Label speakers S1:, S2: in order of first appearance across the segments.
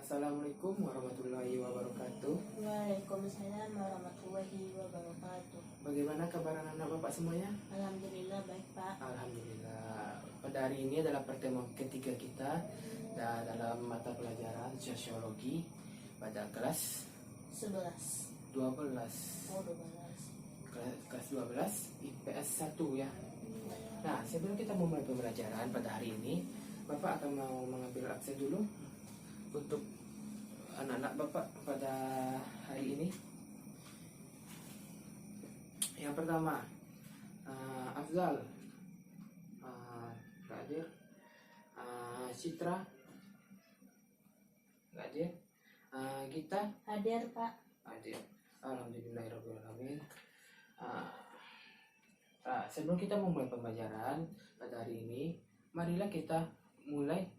S1: Assalamualaikum warahmatullahi wabarakatuh.
S2: Waalaikumsalam warahmatullahi wabarakatuh.
S1: Bagaimana kabar anak-anak Bapak semuanya?
S2: Alhamdulillah baik Pak.
S1: Alhamdulillah. Pada hari ini adalah pertemuan ketiga kita dalam mata pelajaran sosiologi pada kelas
S2: 11.
S1: 12.
S2: Oh 12.
S1: Kelas 12 IPS 1 ya. Nah, sebelum kita memulai pembelajaran pada hari ini, Bapak akan mau mengambil absen dulu untuk anak-anak Bapak pada hari ini. Yang pertama, Afzal, nggak hadir. Citra, nggak hadir. Gita,
S2: Hadir Pak.
S1: hadir. Alhamdulillahirobbilalamin. Sebelum kita memulai pembelajaran pada hari ini, marilah kita mulai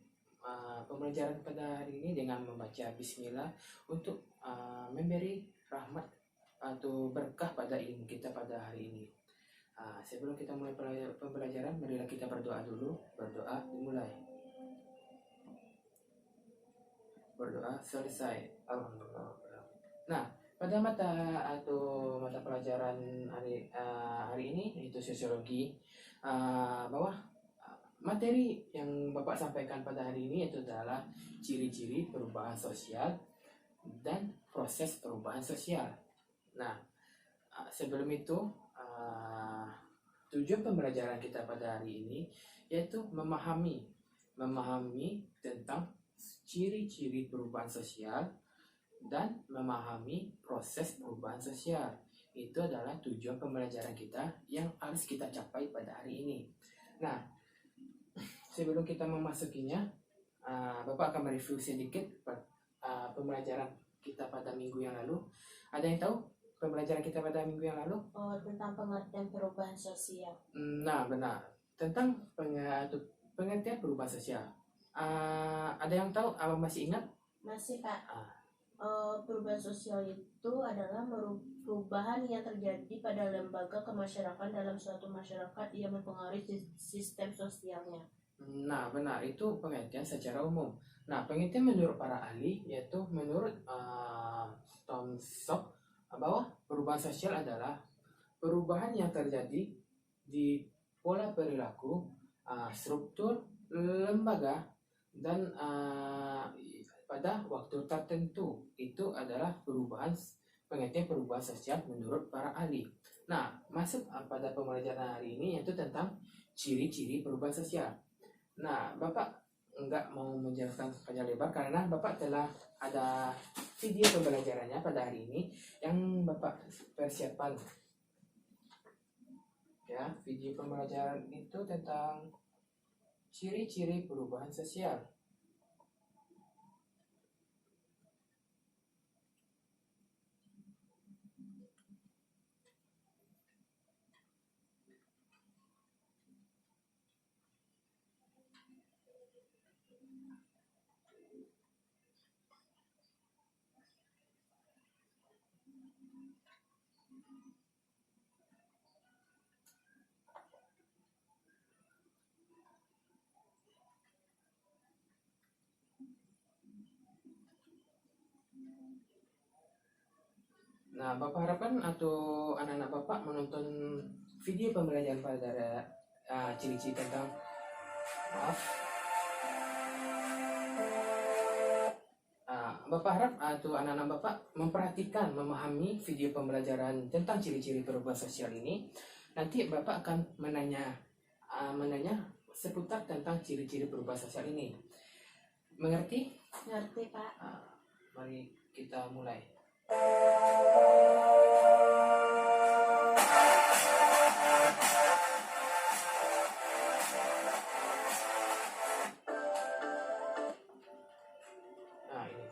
S1: pembelajaran pada hari ini dengan membaca Bismillah untuk memberi rahmat atau berkah pada ilmu kita pada hari ini. Sebelum kita mulai pembelajaran, marilah kita berdoa dulu. Berdoa dimulai. Berdoa selesai. Alhamdulillah. Nah, pada mata pelajaran hari ini yaitu sosiologi, bahwa materi yang Bapak sampaikan pada hari ini itu adalah ciri-ciri perubahan sosial dan proses perubahan sosial. Nah, sebelum itu tujuan pembelajaran kita pada hari ini yaitu memahami tentang ciri-ciri perubahan sosial dan memahami proses perubahan sosial. Itu adalah tujuan pembelajaran kita yang harus kita capai pada hari ini. Nah, sebelum kita memasukinya, Bapak akan mereview sedikit pembelajaran kita pada minggu yang lalu. Ada yang tahu pembelajaran kita pada minggu yang lalu?
S2: Oh, tentang pengertian perubahan sosial.
S1: Nah, benar. Tentang pengertian perubahan sosial. Ada yang tahu? Masih ingat?
S2: Masih Pak. Perubahan sosial itu adalah perubahan yang terjadi pada lembaga kemasyarakatan dalam suatu masyarakat yang mempengaruhi sistem sosialnya.
S1: Nah, benar, itu pengertian secara umum. Nah, pengertian menurut para ahli, yaitu menurut Tom Sok, bahwa perubahan sosial adalah perubahan yang terjadi di pola perilaku, struktur lembaga, dan pada waktu tertentu. Itu adalah pengertian perubahan sosial menurut para ahli. Nah, masuk pada pembelajaran hari ini yaitu tentang ciri-ciri perubahan sosial. Nah, Bapak enggak mau menjelaskan panjang lebar karena Bapak telah ada video pembelajarannya pada hari ini yang Bapak persiapkan. Ya, video pembelajaran itu tentang ciri-ciri perubahan sosial. Nah, Bapak harapkan atau anak-anak Bapak menonton video pembelajaran pada ciri-ciri tentang Bapak harap atau anak-anak Bapak memperhatikan, memahami video pembelajaran tentang ciri-ciri perubahan sosial ini. Nanti Bapak akan menanya seputar tentang ciri-ciri perubahan sosial ini. Mengerti?
S2: Ngerti Pak.
S1: Mari kita mulai. Nah, ini.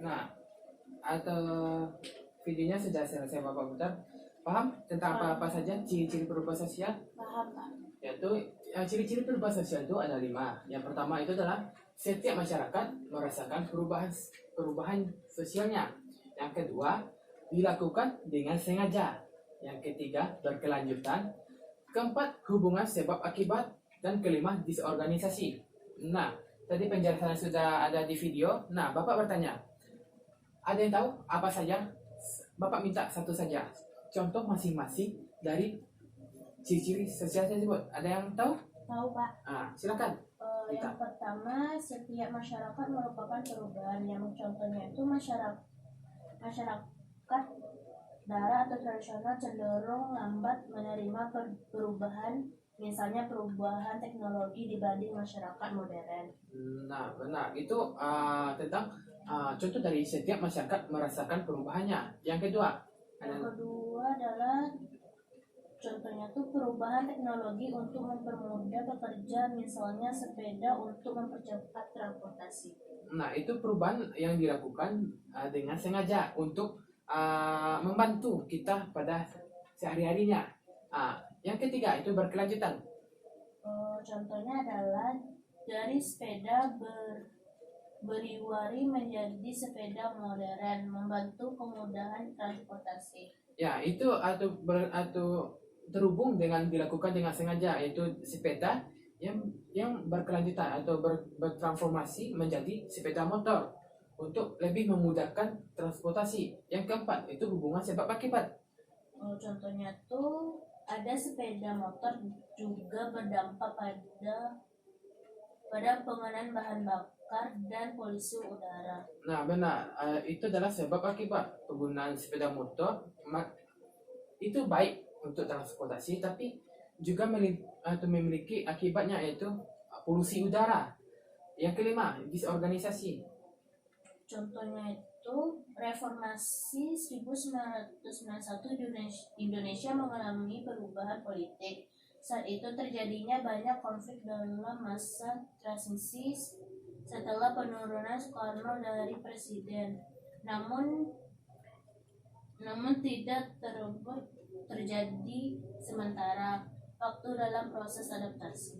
S1: Nah, atau videonya sudah selesai Bapak putar. Paham tentang apa-apa saja ciri-ciri perubahan sosial?
S2: Paham, Pak.
S1: Yaitu ciri-ciri perubahan sosial itu ada 5. Yang pertama itu adalah setiap masyarakat merasakan perubahan sosialnya. Yang kedua, dilakukan dengan sengaja. Yang ketiga, berkelanjutan. Keempat, hubungan sebab akibat. Dan kelima, disorganisasi. Nah, tadi penjelasan sudah ada di video. Nah, Bapak bertanya, ada yang tahu apa saja? Bapak minta satu saja contoh masing-masing dari ciri-ciri sosial tersebut. Ada yang tahu?
S2: Tahu, Pak.
S1: Silakan.
S2: Yang pertama, setiap masyarakat merupakan perubahan. Yang contohnya itu masyarakat daerah atau tradisional cenderung lambat menerima perubahan, misalnya perubahan teknologi dibanding masyarakat modern.
S1: Nah, benar. Itu tentang contoh dari setiap masyarakat merasakan perubahannya. Yang kedua
S2: adalah contohnya tuh perubahan teknologi untuk mempermudah bekerja, misalnya sepeda untuk mempercepat transportasi.
S1: Nah, itu perubahan yang dilakukan dengan sengaja untuk membantu kita pada sehari-harinya. Yang ketiga itu berkelanjutan.
S2: Contohnya adalah dari sepeda beriwari menjadi sepeda modern, membantu kemudahan transportasi. Ya,
S1: itu atau terhubung dengan dilakukan dengan sengaja, yaitu sepeda yang berkelanjutan atau bertransformasi menjadi sepeda motor untuk lebih memudahkan transportasi. Yang keempat itu hubungan sebab akibat.
S2: Contohnya tuh ada sepeda motor juga berdampak pada penggunaan bahan bakar dan polusi udara.
S1: Nah, benar. Itu adalah sebab akibat penggunaan sepeda motor. Itu baik untuk transportasi, tapi juga memiliki akibatnya, yaitu polusi udara. Yang kelima, disorganisasi.
S2: Contohnya itu reformasi 1991 Indonesia mengalami perubahan politik. Saat itu terjadinya banyak konflik dalam masa transisi setelah penurunan Soekarno dari presiden. Namun tidak terjadi sementara waktu dalam proses adaptasi.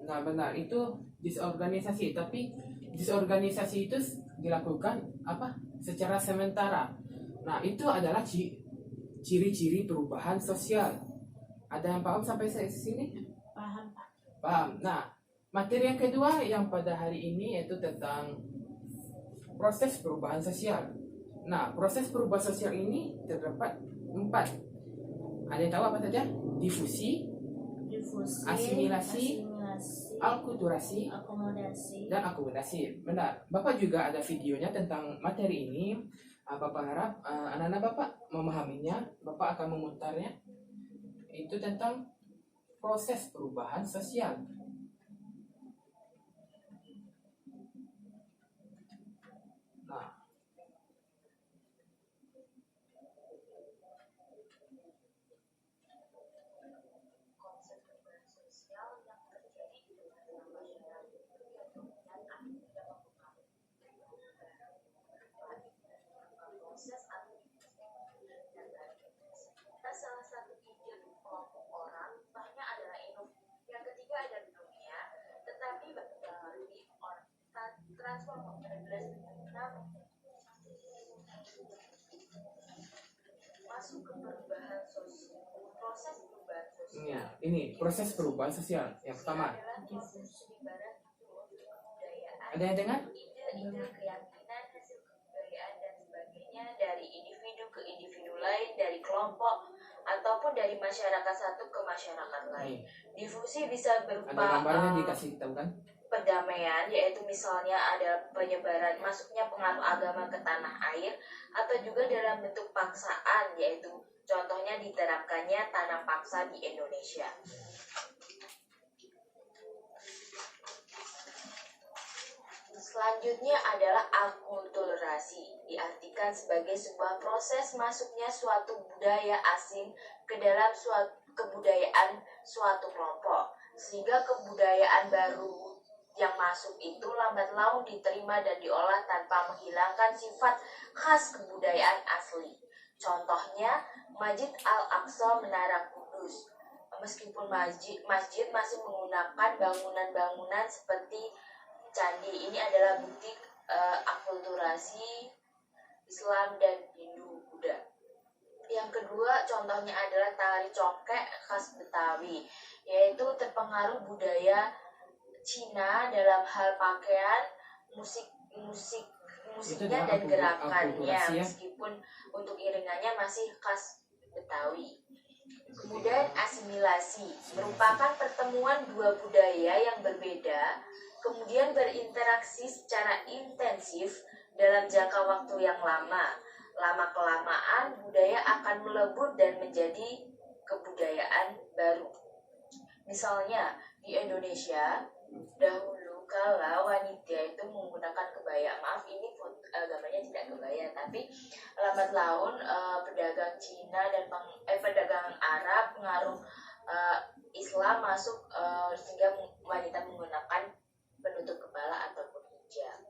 S1: Nah, benar, itu disorganisasi, tapi disorganisasi itu dilakukan secara sementara. Nah, itu adalah ciri-ciri perubahan sosial. Ada yang paham sampai sini?
S2: Paham, Pak.
S1: Paham. Nah, Materi yang kedua yang pada hari ini yaitu tentang proses perubahan sosial. Nah, proses perubahan sosial ini terdapat 4. Ada yang tahu apa saja? Difusi, asimilasi, akulturasi, dan akomodasi. Benar. Bapak juga ada videonya tentang materi ini. Bapak harap anak-anak Bapak memahaminya. Bapak akan memutarnya. Itu tentang proses perubahan sosial. Nah,
S3: konsep perubahan sosial yang terjadi di tengah-tengah masyarakat itu ya kemudian akhirnya mempengaruhi proses administrasi dan kita salah satu ide kelompok orang bahnya adalah inovasi. Yang ketiga ada dunia, tetapi bagi orang transformasi masuk ke perubahan sosial, proses perubahan sosial.
S1: ini proses perubahan sosial yang pertama. Ada yang dengar?
S3: Ide-ide keyakinan, hasil kebudayaan dan sebagainya dari individu ke individu lain, dari kelompok ataupun dari masyarakat satu ke masyarakat lain. Difusi bisa
S1: Ada
S3: berupa
S1: gambarnya dikasih tahu kan?
S3: perdamaian, yaitu misalnya ada penyebaran masuknya pengaruh agama ke tanah air, atau juga dalam bentuk paksaan, yaitu contohnya diterapkannya tanam paksa di Indonesia. Selanjutnya adalah akulturasi, diartikan sebagai sebuah proses masuknya suatu budaya asing ke dalam kebudayaan suatu kelompok, sehingga kebudayaan baru yang masuk itu lambat laun diterima dan diolah tanpa menghilangkan sifat khas kebudayaan asli. Contohnya, Masjid Al-Aqsa Menara Kudus. Meskipun masjid masih menggunakan bangunan-bangunan seperti candi, ini adalah bukti akulturasi Islam dan Hindu-Buddha. Yang kedua, contohnya adalah tari congkek khas Betawi, yaitu terpengaruh budaya Cina dalam hal pakaian, musiknya dan gerakannya, meskipun untuk iringannya masih khas Betawi. Kemudian asimilasi merupakan pertemuan dua budaya yang berbeda, kemudian berinteraksi secara intensif dalam jangka waktu yang lama. Lama-kelamaan budaya akan melebur dan menjadi kebudayaan baru. Misalnya di Indonesia, dahulu kala wanita itu menggunakan kebaya. Maaf, ini gambarnya tidak kebaya, tapi lambat laun pedagang Cina dan pedagang Arab pengaruh Islam masuk sehingga wanita menggunakan penutup kepala ataupun hijab.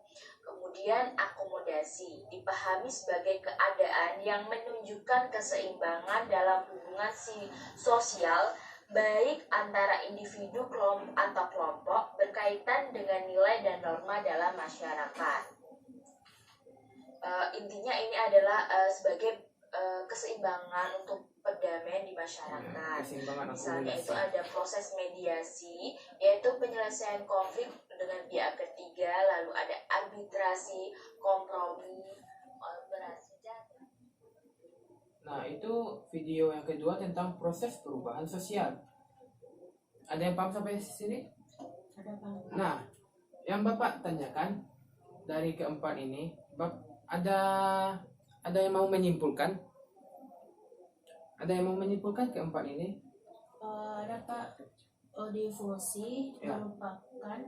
S3: Kemudian akomodasi dipahami sebagai keadaan yang menunjukkan keseimbangan dalam hubungan sosial baik antara individu atau kelompok berkaitan dengan nilai dan norma dalam masyarakat. Intinya ini adalah sebagai keseimbangan untuk perdamaian di masyarakat. Misalnya itu ada proses mediasi, yaitu penyelesaian konflik dengan pihak ketiga, lalu ada arbitrasi, kompromi, kolaborasi.
S1: Nah, itu video yang kedua tentang proses perubahan sosial. Ada yang paham sampai sini?
S2: Ada paham.
S1: Nah, yang Bapak tanyakan dari keempat ini, ada yang mau menyimpulkan? Ada yang mau menyimpulkan keempat ini?
S2: Ada Pak. Difusi merupakan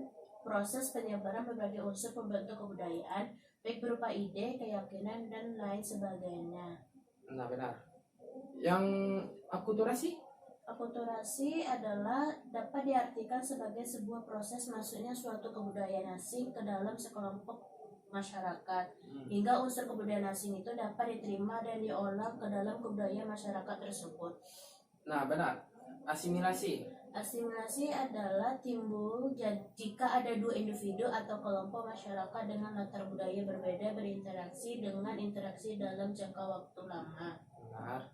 S2: proses penyebaran berbagai unsur pembentuk kebudayaan, baik berupa ide, keyakinan, dan lain sebagainya.
S1: Nah, benar. Yang akulturasi?
S2: Akulturasi adalah dapat diartikan sebagai sebuah proses masuknya suatu kebudayaan asing ke dalam sekelompok masyarakat, hingga unsur kebudayaan asing itu dapat diterima dan diolah ke dalam kebudayaan masyarakat tersebut.
S1: Nah, benar. Asimilasi.
S2: Asimilasi adalah timbul jika ada dua individu atau kelompok masyarakat dengan latar budaya berbeda berinteraksi dengan interaksi dalam jangka waktu lama.
S1: Benar.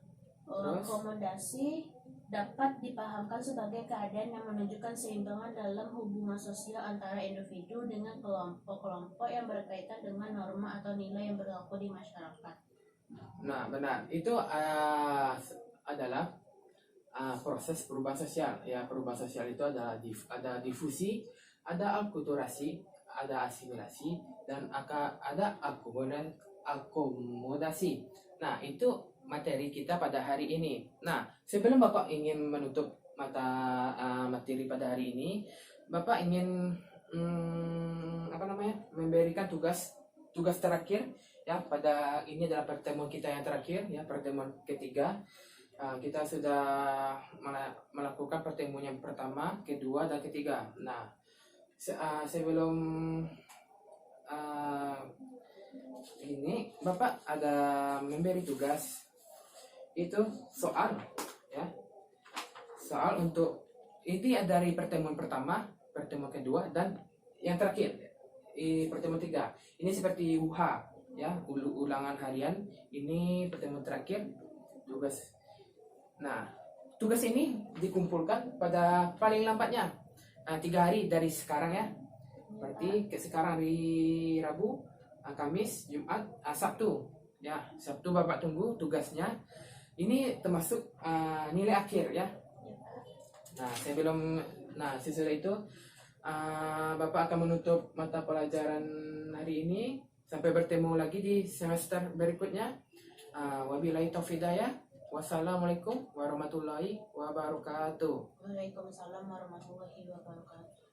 S2: Akomodasi dapat dipahamkan sebagai keadaan yang menunjukkan seimbangan dalam hubungan sosial antara individu dengan kelompok-kelompok yang berkaitan dengan norma atau nilai yang berlaku di masyarakat.
S1: Nah, benar. Itu adalah proses perubahan sosial. Ya, perubahan sosial itu ada difusi, ada akulturasi, ada asimilasi, dan ada akomodasi. Nah, itu materi kita pada hari ini. Nah, sebelum Bapak ingin menutup materi pada hari ini, Bapak ingin memberikan tugas terakhir ya. Pada ini adalah pertemuan kita yang terakhir ya, pertemuan ketiga. Kita sudah melakukan pertemuan yang pertama, kedua, dan ketiga. Nah, sebelum ini Bapak ada memberi tugas itu soal ya, soal untuk ini dari pertemuan pertama, pertemuan kedua, dan yang terakhir pertemuan tiga. Ini seperti UH ya, ulangan harian. Ini pertemuan terakhir tugas. Nah, tugas ini dikumpulkan pada paling lambatnya 3 hari dari sekarang ya. Berarti sekarang hari Rabu, Kamis, Jumat, Sabtu. Ya, Sabtu Bapak tunggu tugasnya. Ini termasuk nilai akhir ya. Nah, sesudah itu Bapak akan menutup mata pelajaran hari ini. Sampai bertemu lagi di semester berikutnya. Wabillahi taufiq hidayah. Wassalamualaikum warahmatullahi wabarakatuh.
S2: Waalaikumsalam warahmatullahi wabarakatuh.